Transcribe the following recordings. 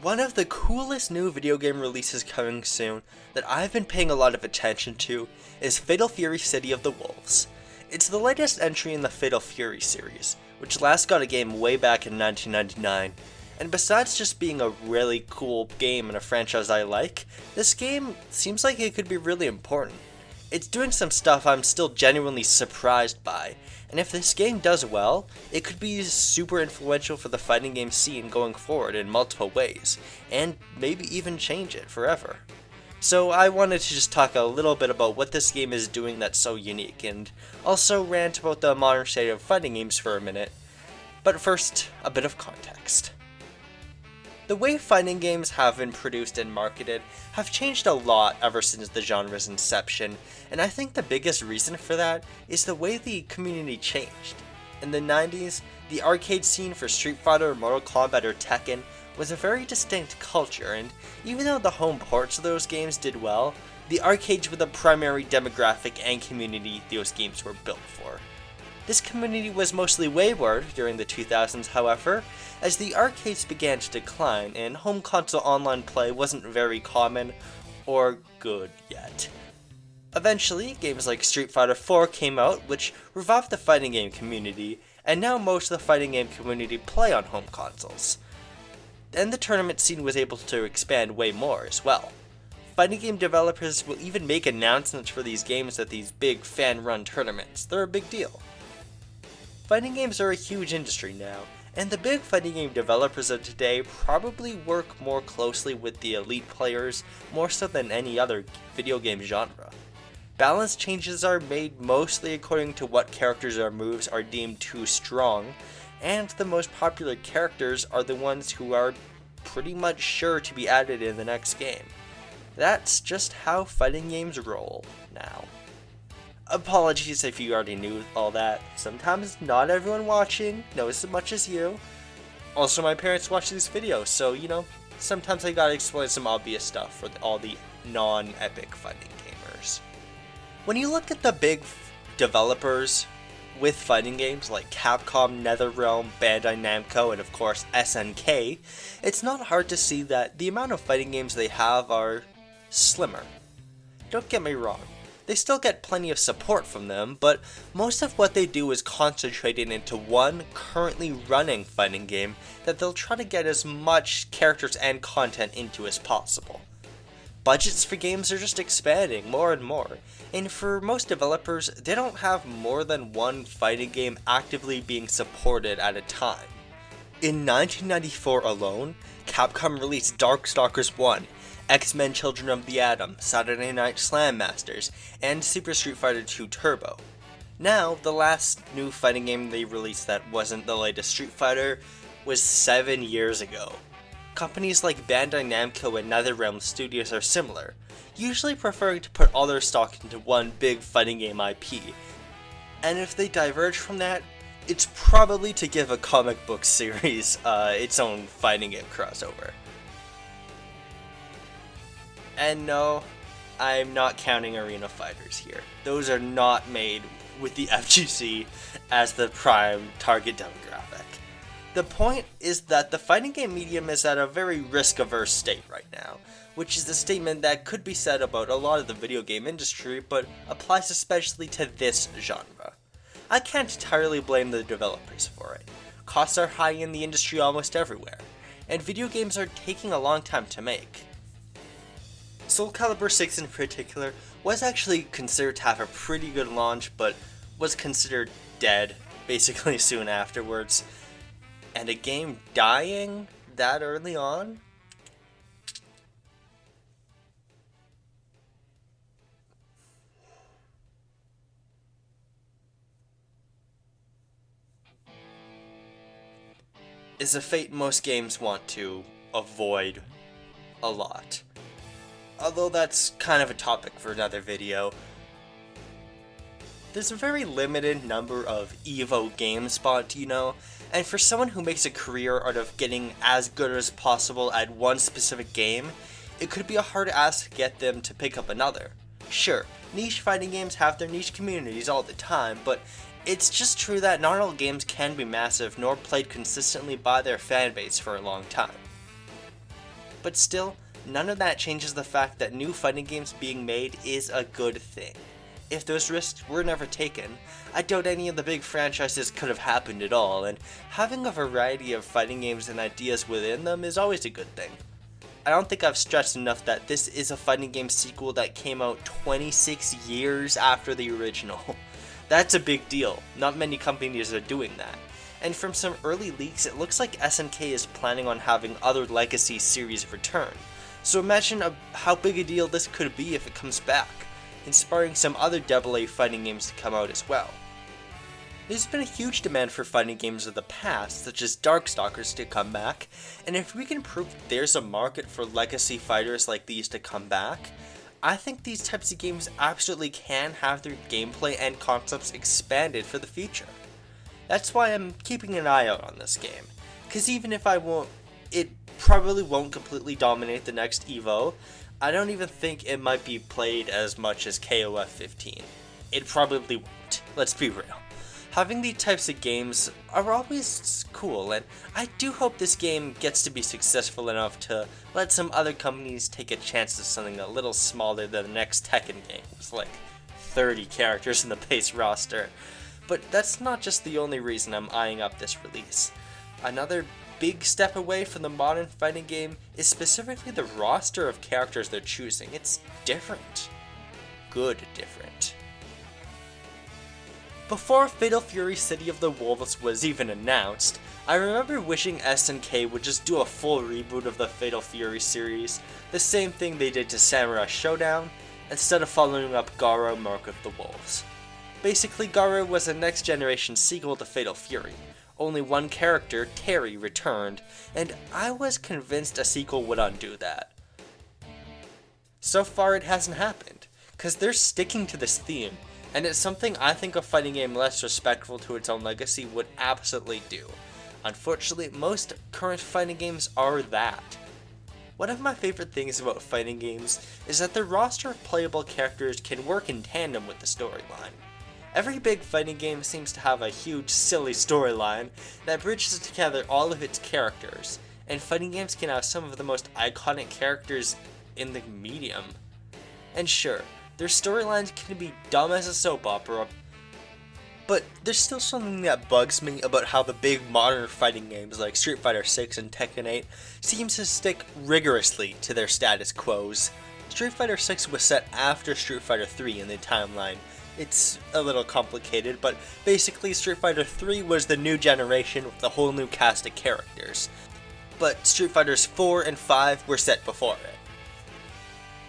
One of the coolest new video game releases coming soon that I've been paying a lot of attention to is Fatal Fury City of the Wolves. It's the latest entry in the Fatal Fury series, which last got a game way back in 1999, and besides just being a really cool game and a franchise I like, this game seems like it could be really important. It's doing some stuff I'm still genuinely surprised by, and if this game does well, it could be super influential for the fighting game scene going forward in multiple ways, and maybe even change it forever. So I wanted to just talk a little bit about what this game is doing that's so unique, and also rant about the modern state of fighting games for a minute. But first, a bit of context. The way fighting games have been produced and marketed have changed a lot ever since the genre's inception, and I think the biggest reason for that is the way the community changed. In the 90s, the arcade scene for Street Fighter, Mortal Kombat, or Tekken was a very distinct culture, and even though the home ports of those games did well, the arcades were the primary demographic and community those games were built for. This community was mostly wayward during the 2000s, however, as the arcades began to decline and home console online play wasn't very common or good yet. Eventually, games like Street Fighter 4 came out, which revived the fighting game community, and now most of the fighting game community play on home consoles. And the tournament scene was able to expand way more as well. Fighting game developers will even make announcements for these games at these big fan-run tournaments. They're a big deal. Fighting games are a huge industry now, and the big fighting game developers of today probably work more closely with the elite players more so than any other video game genre. Balance changes are made mostly according to what characters or moves are deemed too strong, and the most popular characters are the ones who are pretty much sure to be added in the next game. That's just how fighting games roll now. Apologies if you already knew all that. Sometimes not everyone watching knows as much as you. Also, my parents watch these videos, so sometimes I gotta explain some obvious stuff for all the non-epic fighting gamers. When you look at the big developers with fighting games like Capcom, NetherRealm, Bandai Namco, and of course SNK, it's not hard to see that the amount of fighting games they have are slimmer. Don't get me wrong. They still get plenty of support from them, but most of what they do is concentrated into one currently running fighting game that they'll try to get as much characters and content into as possible. Budgets for games are just expanding more and more, and for most developers, they don't have more than one fighting game actively being supported at a time. In 1994 alone, Capcom released Darkstalkers 1, X-Men Children of the Atom, Saturday Night Slam Masters, and Super Street Fighter 2 Turbo. Now, the last new fighting game they released that wasn't the latest Street Fighter was 7 years ago. Companies like Bandai Namco and NetherRealm Studios are similar, usually preferring to put all their stock into one big fighting game IP. And if they diverge from that, it's probably to give a comic book series its own fighting game crossover. And no, I'm not counting arena fighters here. Those are not made with the FGC as the prime target demographic. The point is that the fighting game medium is at a very risk-averse state right now, which is a statement that could be said about a lot of the video game industry, but applies especially to this genre. I can't entirely blame the developers for it. Costs are high in the industry almost everywhere, and video games are taking a long time to make. Soul Calibur 6 in particular was actually considered to have a pretty good launch, but was considered dead basically soon afterwards. And a game dying that early on? Is a fate most games want to avoid a lot. Although that's kind of a topic for another video. There's a very limited number of EVO games spawned, and for someone who makes a career out of getting as good as possible at one specific game, it could be a hard ask to get them to pick up another. Sure, niche fighting games have their niche communities all the time, but it's just true that not all games can be massive nor played consistently by their fanbase for a long time. But still, none of that changes the fact that new fighting games being made is a good thing. If those risks were never taken, I doubt any of the big franchises could have happened at all, and having a variety of fighting games and ideas within them is always a good thing. I don't think I've stressed enough that this is a fighting game sequel that came out 26 years after the original. That's a big deal. Not many companies are doing that. And from some early leaks, it looks like SNK is planning on having other legacy series return. So imagine how big a deal this could be if it comes back, inspiring some other AA fighting games to come out as well. There's been a huge demand for fighting games of the past, such as Darkstalkers, to come back, and if we can prove there's a market for legacy fighters like these to come back, I think these types of games absolutely can have their gameplay and concepts expanded for the future. That's why I'm keeping an eye out on this game, because even if it probably won't completely dominate the next EVO, I don't even think it might be played as much as KOF 15. It probably won't, let's be real. Having these types of games are always cool, and I do hope this game gets to be successful enough to let some other companies take a chance at something a little smaller than the next Tekken game, with like 30 characters in the base roster. But that's not just the only reason I'm eyeing up this release. Another big step away from the modern fighting game is specifically the roster of characters they're choosing. It's different. Good different. Before Fatal Fury City of the Wolves was even announced, I remember wishing SNK would just do a full reboot of the Fatal Fury series, the same thing they did to Samurai Showdown, instead of following up Garo Mark of the Wolves. Basically, Garo was a next generation sequel to Fatal Fury. Only one character, Terry, returned, and I was convinced a sequel would undo that. So far it hasn't happened, cause they're sticking to this theme, and it's something I think a fighting game less respectful to its own legacy would absolutely do. Unfortunately, most current fighting games are that. One of my favorite things about fighting games is that the roster of playable characters can work in tandem with the storyline. Every big fighting game seems to have a huge, silly storyline that bridges together all of its characters, and fighting games can have some of the most iconic characters in the medium. And sure, their storylines can be dumb as a soap opera, but there's still something that bugs me about how the big modern fighting games like Street Fighter 6 and Tekken 8 seems to stick rigorously to their status quos. Street Fighter 6 was set after Street Fighter 3 in the timeline. It's a little complicated, but basically Street Fighter 3 was the new generation with a whole new cast of characters. But Street Fighters 4 and 5 were set before it.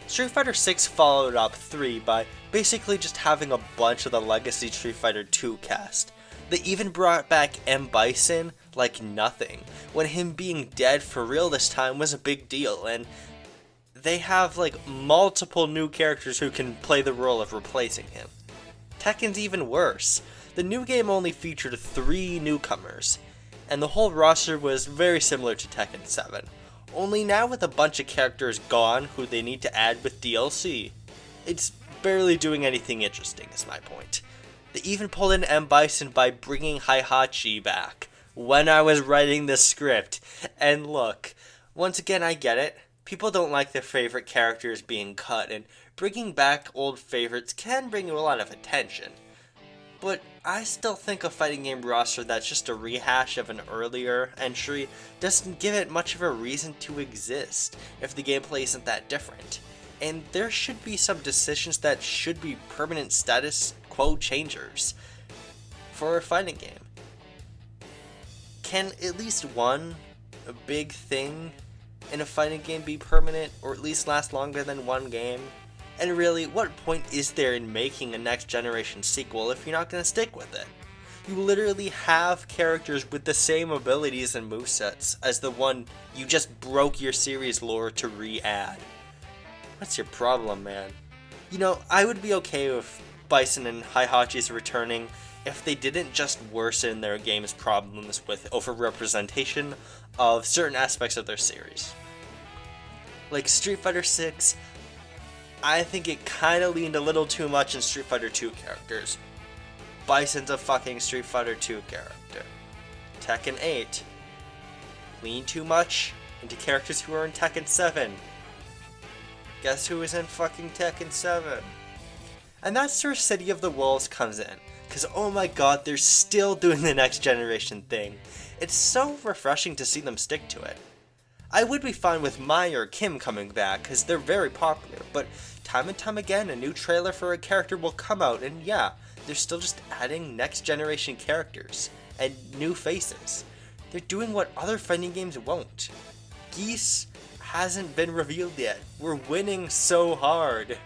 Street Fighter 6 followed up 3 by basically just having a bunch of the legacy Street Fighter 2 cast. They even brought back M. Bison like nothing, when him being dead for real this time was a big deal, and they have like multiple new characters who can play the role of replacing him. Tekken's even worse. The new game only featured 3 newcomers, and the whole roster was very similar to Tekken 7. Only now with a bunch of characters gone who they need to add with DLC. It's barely doing anything interesting is my point. They even pulled in M. Bison by bringing Heihachi back when I was writing the script. And look, once again I get it. People don't like their favorite characters being cut, and bringing back old favorites can bring a lot of attention. But I still think a fighting game roster that's just a rehash of an earlier entry doesn't give it much of a reason to exist if the gameplay isn't that different. And there should be some decisions that should be permanent status quo changers for a fighting game. Can at least one big thing in a fighting game be permanent, or at least last longer than one game? And really, what point is there in making a next generation sequel if you're not going to stick with it? You literally have characters with the same abilities and movesets as the one you just broke your series lore to re-add. What's your problem, man? You know, I would be okay with Bison and Heihachi's returning if they didn't just worsen their game's problems with overrepresentation of certain aspects of their series. Like Street Fighter 6, I think it kinda leaned a little too much in Street Fighter 2 characters. Bison's a fucking Street Fighter 2 character. Tekken 8, lean too much into characters who are in Tekken 7. Guess who is in fucking Tekken 7? And that's where City of the Wolves comes in. Because oh my god, they're still doing the next generation thing. It's so refreshing to see them stick to it. I would be fine with Mai or Kim coming back, because they're very popular, but time and time again, a new trailer for a character will come out, and yeah, they're still just adding next generation characters, and new faces. They're doing what other fighting games won't. Geese hasn't been revealed yet. We're winning so hard.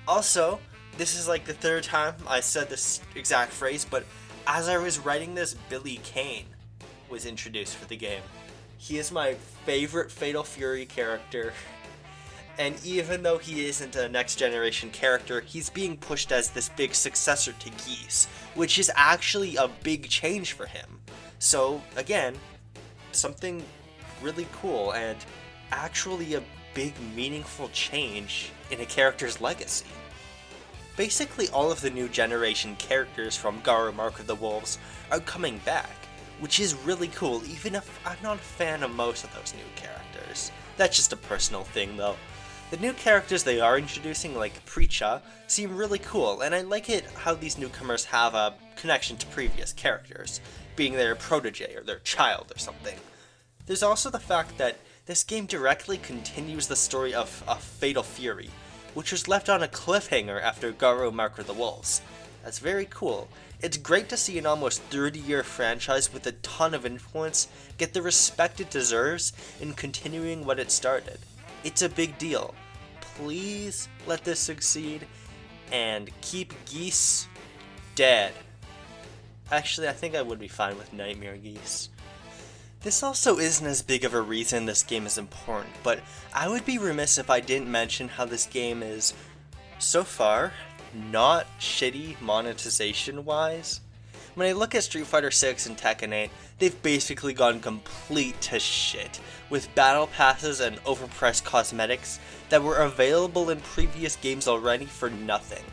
Also, this is like the third time I said this exact phrase, but as I was writing this, Billy Kane was introduced for the game. He is my favorite Fatal Fury character, and even though he isn't a next generation character, he's being pushed as this big successor to Geese, which is actually a big change for him. So again, something really cool and actually a big meaningful change in a character's legacy. Basically all of the new generation characters from Garou Mark of the Wolves are coming back, which is really cool, even if I'm not a fan of most of those new characters. That's just a personal thing though. The new characters they are introducing, like Preacha, seem really cool, and I like it how these newcomers have a connection to previous characters, being their protege or their child or something. There's also the fact that this game directly continues the story of Fatal Fury, which was left on a cliffhanger after Garou Mark of the Wolves. That's very cool. It's great to see an almost 30-year franchise with a ton of influence get the respect it deserves in continuing what it started. It's a big deal. Please let this succeed and keep Geese dead. Actually, I think I would be fine with Nightmare Geese. This also isn't as big of a reason this game is important, but I would be remiss if I didn't mention how this game is, so far, not shitty monetization-wise. When I look at Street Fighter 6 and Tekken 8, they've basically gone complete to shit, with battle passes and overpriced cosmetics that were available in previous games already for nothing.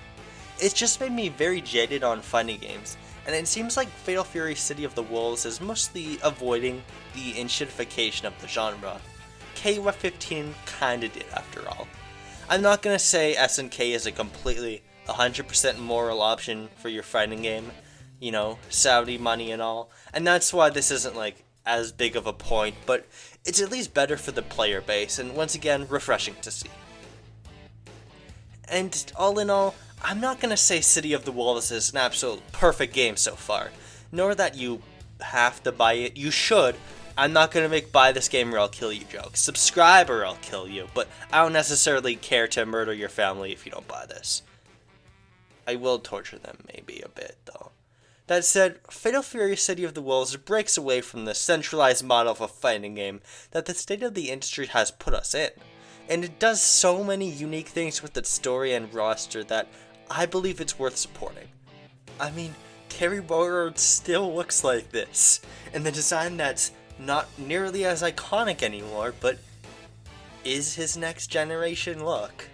It's just made me very jaded on fighting games, and it seems like Fatal Fury City of the Wolves is mostly avoiding the inshitification of the genre. KOF-15 kinda did after all. I'm not gonna say SNK is a completely 100% moral option for your fighting game, you know, Saudi money and all, and that's why this isn't like as big of a point, but it's at least better for the player base, and once again, refreshing to see. And all in all, I'm not gonna say City of the Wolves is an absolute perfect game so far, nor that you have to buy it. You should. I'm not gonna make buy this game or I'll kill you jokes. Subscribe or I'll kill you, but I don't necessarily care to murder your family if you don't buy this. I will torture them maybe a bit though. That said, Fatal Fury City of the Wolves breaks away from the centralized model of a fighting game that the state of the industry has put us in, and it does so many unique things with its story and roster that I believe it's worth supporting. I mean, Terry Bogard still looks like this, and the design that's not nearly as iconic anymore, but is his next generation look.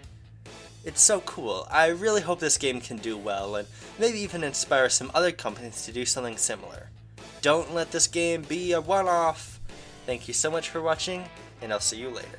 It's so cool. I really hope this game can do well, and maybe even inspire some other companies to do something similar. Don't let this game be a one-off. Thank you so much for watching, and I'll see you later.